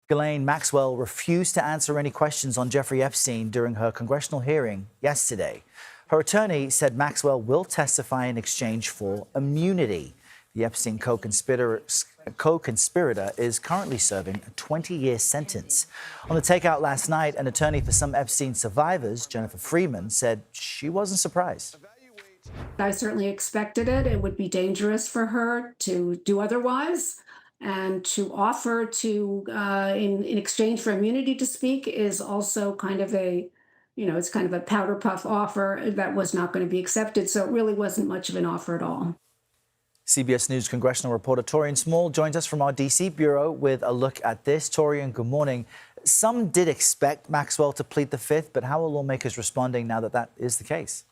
Ghislaine Maxwell refused to answer any questions on Jeffrey Epstein during her congressional hearing yesterday. Her attorney said Maxwell will testify in exchange for immunity. The Epstein co-conspirator is currently serving a 20-year sentence. On the takeout last night, an attorney for some Epstein survivors, Jennifer Freeman, said she wasn't surprised. I certainly expected it. It would be dangerous for her to do otherwise. And to offer to, in exchange for immunity to speak is also kind of it's kind of a powder puff offer that was not going to be accepted. So it really wasn't much of an offer at all. CBS News congressional reporter Taurean Small joins us from our D.C. bureau with a look at this. Taurean, good morning. Some did expect Maxwell to plead the Fifth, but how are lawmakers responding now that that is the case?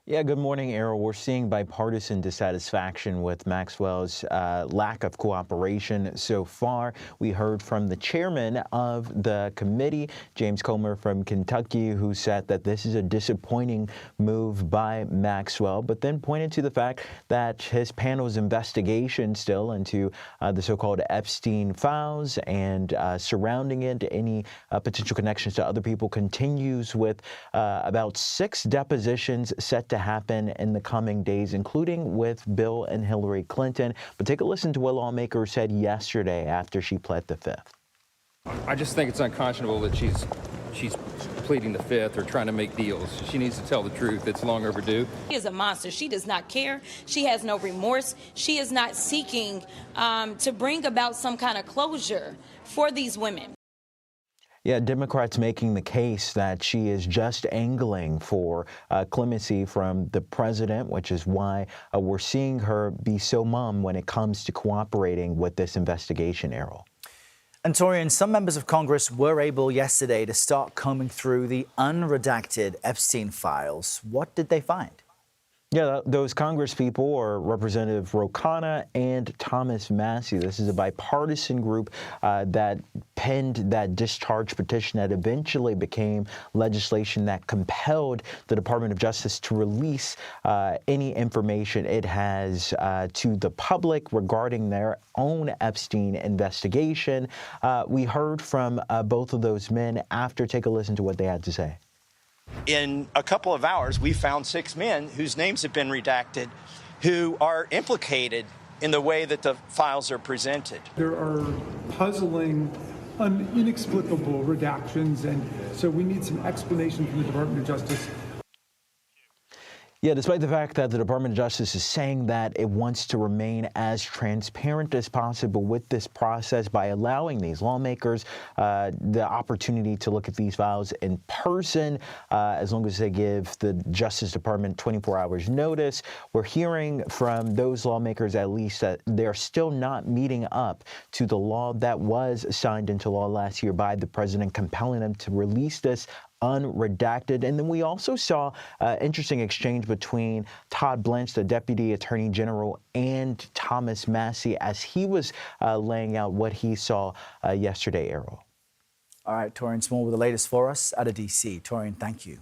Yeah, good morning, Errol. We're seeing bipartisan dissatisfaction with Maxwell's lack of cooperation so far. We heard from the chairman of the committee, James Comer from Kentucky, who said that this is a disappointing move by Maxwell, but then pointed to the fact that his panel's investigation still into the so-called Epstein files and surrounding it, any potential connections to other people, continues with about 6 depositions set to happen in the coming days, including with Bill and Hillary Clinton. But take a listen to what lawmakers said yesterday after she pled the Fifth. I just think it's unconscionable that she's pleading the Fifth or trying to make deals. She needs to tell the truth. It's long overdue. She is a monster. She does not care. She has no remorse. She is not seeking to bring about some kind of closure for these women. Yeah, Democrats making the case that she is just angling for clemency from the president, which is why we're seeing her be so mum when it comes to cooperating with this investigation, Errol. And Taurean, some members of Congress were able yesterday to start combing through the unredacted Epstein files. What did they find? Yeah, those Congress people are Representative Ro Khanna and Thomas Massie. This is a bipartisan group that penned that discharge petition that eventually became legislation that compelled the Department of Justice to release any information it has to the public regarding their own Epstein investigation. We heard from both of those men after. Take a listen to what they had to say. In a couple of hours, we found 6 men whose names have been redacted who are implicated in the way that the files are presented. There are puzzling, inexplicable redactions, and so we need some explanation from the Department of Justice. Yeah, despite the fact that the Department of Justice is saying that it wants to remain as transparent as possible with this process by allowing these lawmakers the opportunity to look at these files in person, as long as they give the Justice Department 24 hours notice. We're hearing from those lawmakers, at least, that they're still not meeting up to the law that was signed into law last year by the president, compelling them to release this unredacted. And then we also saw an interesting exchange between Todd Blanche, the Deputy Attorney General, and Thomas Massie as he was laying out what he saw yesterday, Errol. All right, Taurean Small with the latest for us out of D.C. Taurean, thank you.